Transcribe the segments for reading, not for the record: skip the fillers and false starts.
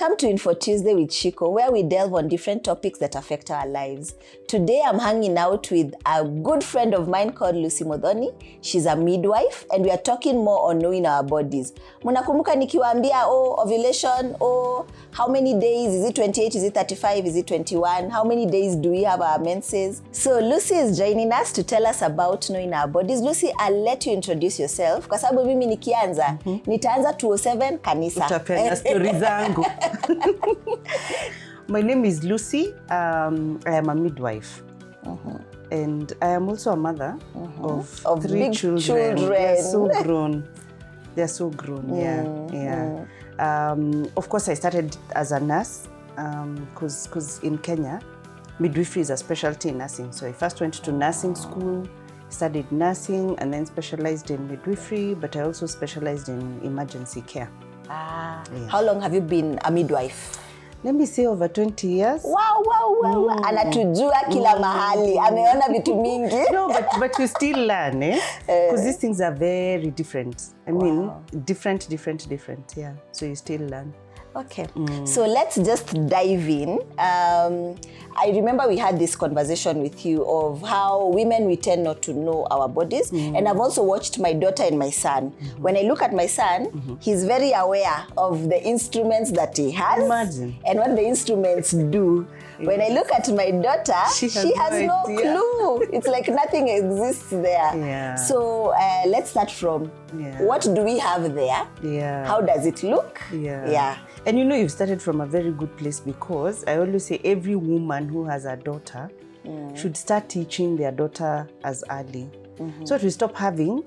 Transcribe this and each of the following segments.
Welcome to Info Tuesday with Ciiku, where we delve on different topics that affect our lives. Today I'm hanging out with a good friend of mine called Muthoni. She's a midwife and we are talking more on knowing our bodies. Munakumbuka nikiwaambia, ovulation, how many days? Is it 28? Is it 35? Is it 21? How many days do we have our menses? So Lucy is joining us to tell us about knowing our bodies. Lucy, I'll let you introduce yourself kwa sababu mimi nikianza, nitaanza 207 kanisa. Utapenda story zangu. My name is Lucy. I am a midwife. And I am also a mother of 3 children. They're so grown. They're so grown, yeah. Of course, I started as a nurse because in Kenya, midwifery is a specialty in nursing. So I first went to nursing school, studied nursing, and then specialized in midwifery, but I also specialized in emergency care. Yeah. How long have you been a midwife? Let me say over 20 years. Wow. Anatujua kila mahali. Ameona vitu mingi. No, but you still learn, because these things are very different. I mean, different, yeah. So you still learn. Okay, so let's just dive in. I remember we had this conversation with you of how women, we tend not to know our bodies. And I've also watched my daughter and my son. When I look at my son, he's very aware of the instruments that he has. Imagine. And what the instruments do. When I look at my daughter, she has no clue. It's like nothing exists there. Yeah. So let's start from what do we have there? Yeah. How does it look? Yeah. And you know, you've started from a very good place, because I always say every woman who has a daughter should start teaching their daughter as early. So that we stop having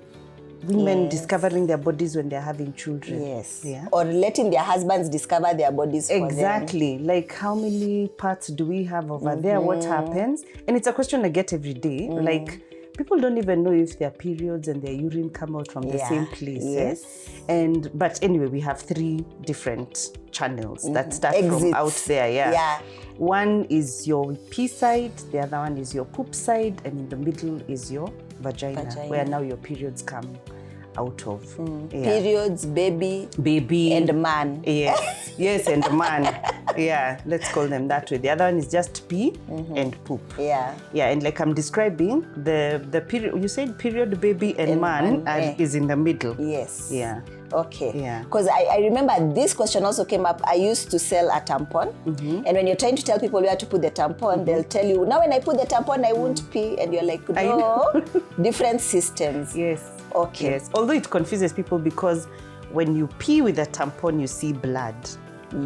women discovering their bodies when they're having children. Yes. Yeah. Or letting their husbands discover their bodies for Exactly. them. Like, how many parts do we have over there? What happens? And it's a question I get every day. Like, people don't even know if their periods and their urine come out from the same place. Yes. But anyway, we have 3 different channels that start Exits. from out there. Yeah. One is your pee side, the other one is your poop side, and in the middle is your vagina. Where now your periods come out of. Periods, baby, and man. Yes, and man. Yeah, let's call them that way. The other one is just pee and poop. Yeah, and like I'm describing, the period, you said period, baby, and man is in the middle. Yes. Yeah. Okay. Yeah. Because I remember this question also came up. I used to sell a tampon. And when you're trying to tell people where to put the tampon, they'll tell you, now when I put the tampon, I won't pee. And you're like, no, different systems. Yes. Okay. Yes. Although it confuses people, because when you pee with a tampon, you see blood.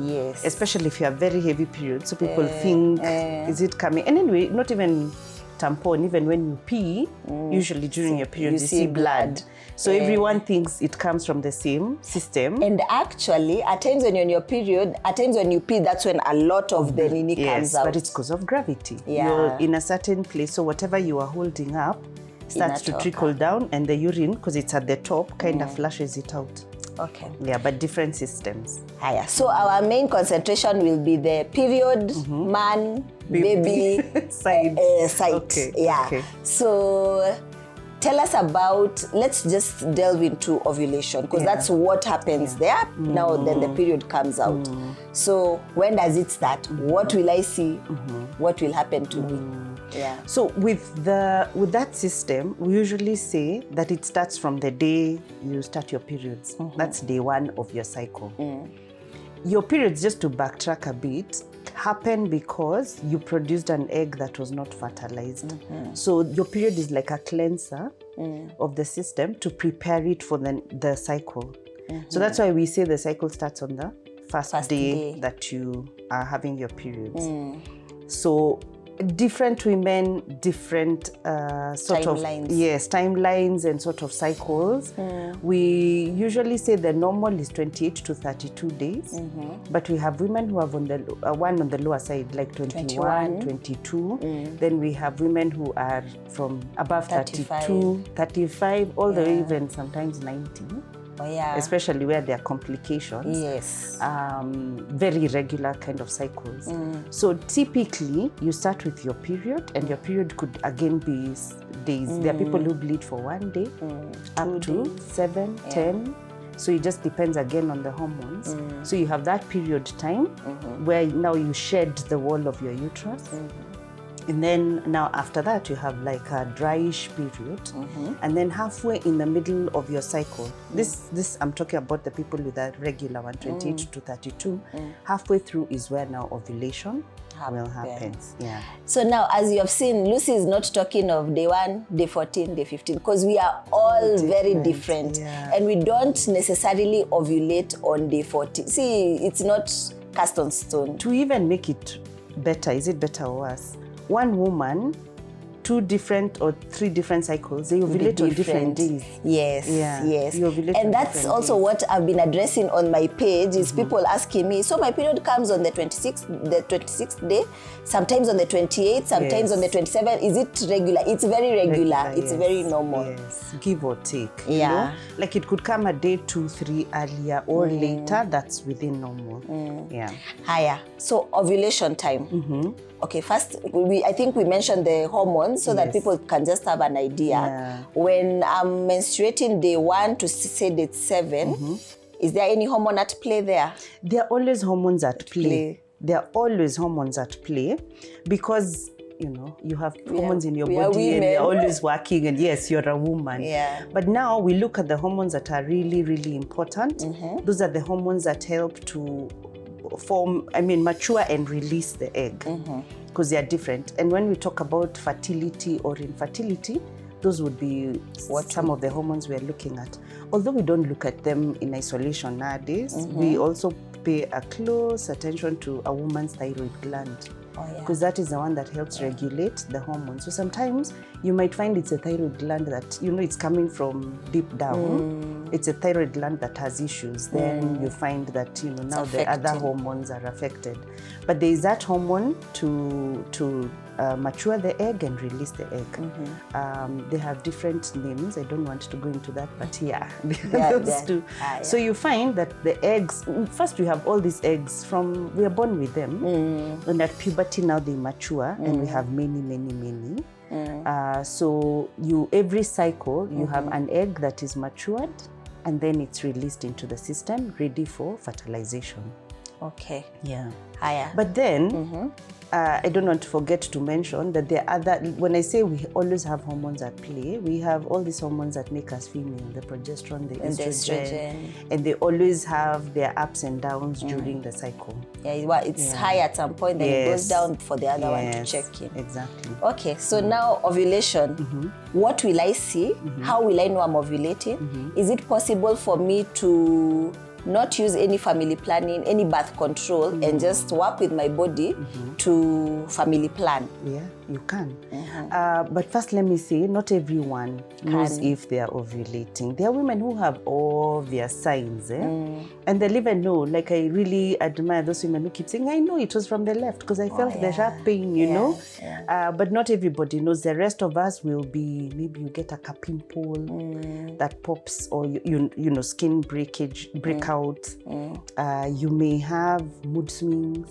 Yes. Especially if you have very heavy periods. So people think, is it coming? And anyway, not even tampon, even when you pee, usually during your periods, you see blood. So everyone thinks it comes from the same system. And actually, at times when you're in your period, at times when you pee, that's when a lot of the nini comes out. But it's because of gravity. Yeah. You're in a certain place, so whatever you are holding up starts to trickle down, and the urine, because it's at the top, kind of flushes it out. Okay. Yeah, but different systems. So our main concentration will be the period, man, baby side. Okay. Yeah. Okay. So tell us about, let's just delve into ovulation, because that's what happens there. Now then the period comes out. So when does it start? What will I see? What will happen to me? Yeah. So with that system, we usually say that it starts from the day you start your periods. That's day 1 of your cycle. Your periods, just to backtrack a bit, happen because you produced an egg that was not fertilized. So your period is like a cleanser of the system to prepare it for the cycle. So that's why we say the cycle starts on the first day that you are having your periods. So different women, different timelines and sort of cycles. We usually say the normal is 28 to 32 days, but we have women who have on the one on the lower side, like 21, 22. Then we have women who are from above 32, 35, all the way even sometimes 90. Especially where there are complications. Yes. Very irregular kind of cycles. So typically, you start with your period, and your period could again be days. There are people who bleed for 1 day, up to 7, 10. So it just depends again on the hormones. So you have that period time where now you shed the wall of your uterus. And then now after that, you have like a dryish period. And then halfway in the middle of your cycle, this I'm talking about the people with a regular one, 28 to 32. Halfway through is where now ovulation will happen. Yeah. So now, as you have seen, Lucy is not talking of day 1, day 14, day 15, because we are all very different. And we don't necessarily ovulate on day 14. See, it's not cast on stone. To even make it better, is it better or worse? One woman, 2 different or 3 different cycles, they ovulate on different days. Yes, yes. You ovulate and that's also days. What I've been addressing on my page is people asking me, so my period comes on the 26th day, sometimes on the 28th, sometimes on the 27th. Is it regular? It's very regular. It's very normal. Yes, give or take. You know? Like it could come a day 2, 3 earlier or later. That's within normal. Yeah. Higher. So ovulation time. Okay, first, I think we mentioned the hormones so that people can just have an idea. When I'm menstruating day 1 to say day 7, is there any hormone at play there? There are always hormones at play. There are always hormones at play because, you know, you have hormones in your body and they're always working, and yes, you're a woman. But now we look at the hormones that are really, really important. Those are the hormones that help to mature and release the egg, because they are different. And when we talk about fertility or infertility, those would be some of the hormones we're looking at. Although we don't look at them in isolation nowadays, we also pay a close attention to a woman's thyroid gland. Because that is the one that helps regulate the hormones. So sometimes you might find it's a thyroid gland that, you know, it's coming from deep down. It's a thyroid gland that has issues. Then you find that, you know, now the other hormones are affected. But there is that hormone to mature the egg and release the egg. They have different names. I don't want to go into that, but those two. So you find that the eggs, first we have all these eggs from, we are born with them, and at puberty now they mature, and we have many. So every cycle you have an egg that is matured, and then it's released into the system, ready for fertilization. Okay. Yeah. Higher. But then, I don't want to forget to mention that there are other, when I say we always have hormones at play, we have all these hormones that make us female, the progesterone, the estrogen, and they always have their ups and downs during the cycle. It's high at some point, then it goes down for the other one to check in. Exactly. Okay, so now ovulation. What will I see? How will I know I'm ovulating? Is it possible for me to not use any family planning, any birth control, and just work with my body to family plan? Yeah, you can. But first, let me say, not everyone knows if they are ovulating. There are women who have all their signs, and they'll even know. Like, I really admire those women who keep saying, I know it was from the left because I felt the sharp pain, you know. But not everybody knows. The rest of us will be, maybe you get a pimple that pops, or you know, skin breakage, breakout. You may have mood swings.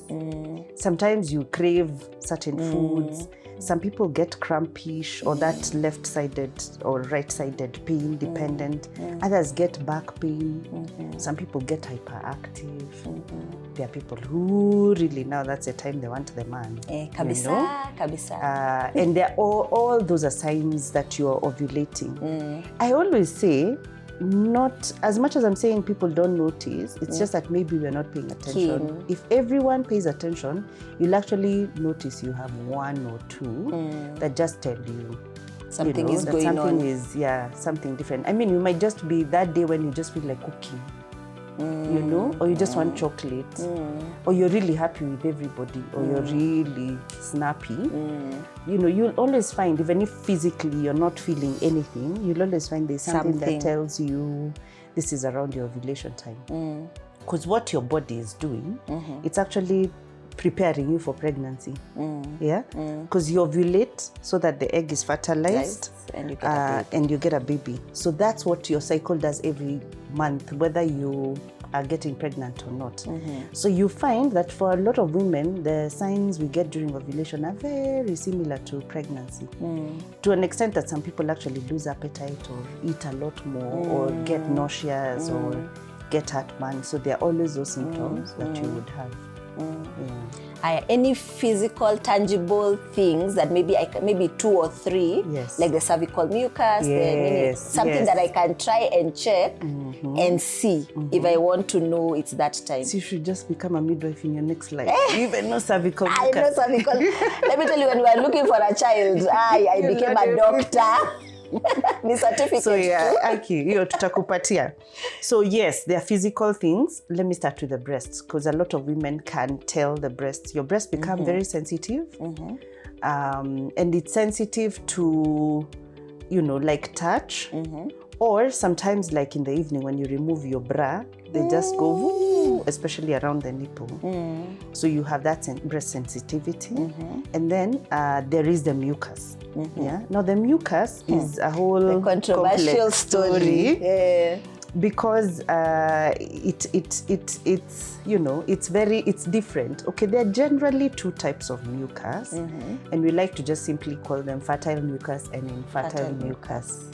Sometimes you crave certain foods. Some people get crampish or that left-sided or right-sided pain dependent. Others get back pain. Some people get hyperactive. There are people who really, now that's the time they want the man. Kabisa. And they're all those are signs that you're ovulating. I always say, not as much as I'm saying people don't notice, it's just that maybe we're not paying attention. If everyone pays attention, you'll actually notice you have 1 or 2 that just tell you something is going on. Something is, something different. I mean, you might just be that day when you just feel like cooking, you know, or you just want chocolate, or you're really happy with everybody, or you're really snappy. You know, you'll always find, even if physically you're not feeling anything, you'll always find there's something that tells you this is around your ovulation time. Because what your body is doing, it's actually preparing you for pregnancy. Because you ovulate so that the egg is fertilized and you get a baby. So that's what your cycle does every month, whether you are getting pregnant or not. So you find that for a lot of women, the signs we get during ovulation are very similar to pregnancy, to an extent that some people actually lose appetite or eat a lot more or get nauseous or get heartburn. So there are always those symptoms that you would have. Any physical, tangible things that maybe 2 or 3, like the cervical mucus, something that I can try and check and see if I want to know it's that time. So you should just become a midwife in your next life. You even know cervical mucus. I know cervical. Let me tell you, when we were looking for a child, I became a doctor. Ni certificate. So hiyo tutakupatia. So yes, there are physical things. Let me start with the breasts, because a lot of women can tell the breasts. Your breasts become very sensitive, and it's sensitive to, like touch, or sometimes like in the evening when you remove your bra, they just go woo, especially around the nipple. So you have that breast sensitivity, and then there is the mucus. Now the mucus is a whole controversial story. Because it's different. Okay, there are generally 2 types of mucus, and we like to just simply call them fertile mucus and infertile mucus.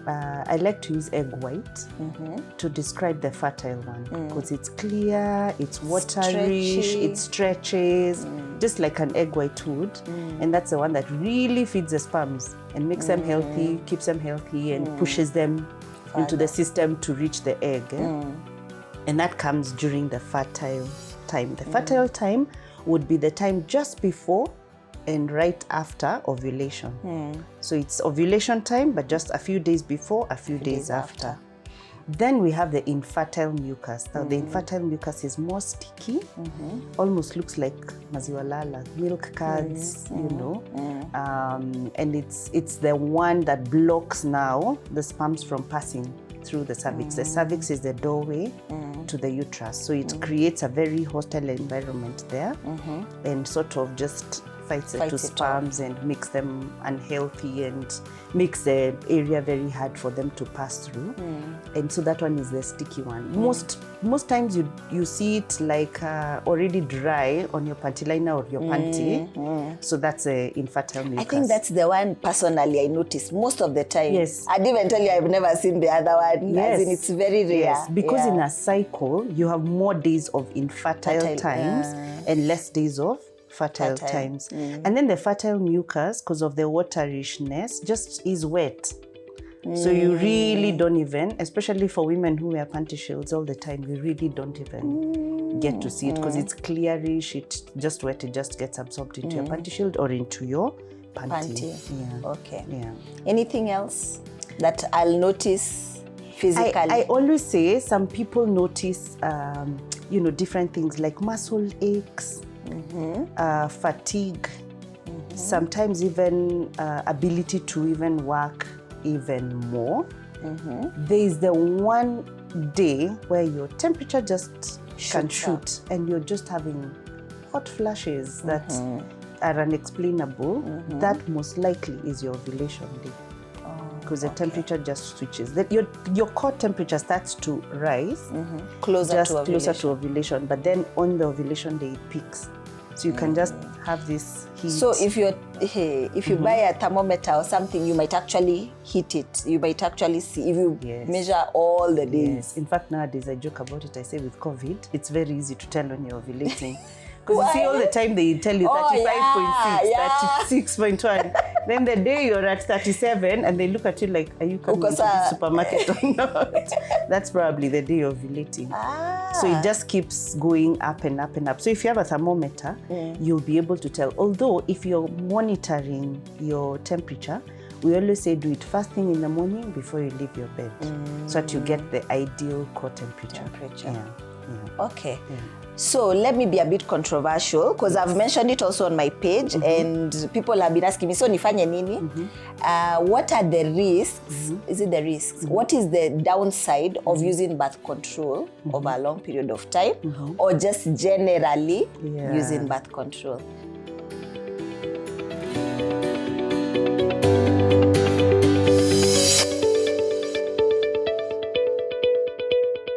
I like to use egg white to describe the fertile one, because it's clear, it's watery, it stretches, just like an egg white would. And that's the one that really feeds the sperms and makes them healthy, keeps them healthy, and pushes them into the system to reach the egg. And that comes during the fertile time. The fertile time would be the time just before and right after ovulation. So it's ovulation time, but just a few days before, a few days after. Then we have the infertile mucus. Now the infertile mucus is more sticky, almost looks like maziwa lala, milk curds, and it's the one that blocks now the sperms from passing through the cervix. The cervix is the doorway to the uterus, so it creates a very hostile environment there, and sort of just fights the 2 sperms and makes them unhealthy and makes the area very hard for them to pass through. And so that one is the sticky one. Most times you see it like already dry on your panty liner or your panty. So that's a infertile mucus. I think that's the one personally I notice most of the time. Yes. I'd even tell you I've never seen the other one. Yes. As in it's very rare. Yes, because in a cycle you have more days of infertile times and less days of fertile times. And then the fertile mucus, because of the waterishness, just is wet. So you really don't even, especially for women who wear panty shields all the time, you really don't even get to see it, because it's clearish, it's just wet, it just gets absorbed into your panty shield or into your panty. Okay. Anything else that I'll notice physically? I always say some people notice different things like muscle aches, fatigue, sometimes even ability to even work even more. There is the one day where your temperature just can shoot and you're just having hot flashes that are unexplainable. That most likely is your ovulation day, because the temperature just switches. Your core temperature starts to rise closer to ovulation, but then on the ovulation day it peaks. So you can just have this heat. So if you buy a thermometer or something, you might actually hit it. You might actually see if you measure all the days. Yes. In fact, nowadays I joke about it. I say with COVID, it's very easy to tell when you're ovulating. Because you see all the time they tell you 35.6, 36.1. Then the day you're at 37 and they look at you like, are you coming to the supermarket or not? That's probably the day you're ovulating. So it just keeps going up and up and up. So if you have a thermometer, you'll be able to tell. Although if you're monitoring your temperature, we always say do it first thing in the morning before you leave your bed, so that you get the ideal core temperature. Okay. So let me be a bit controversial, because I've mentioned it also on my page, and people have been asking me, so nifanye nini? What are the risks? Is it the risks? What is the downside of using birth control over a long period of time, or just generally using birth control?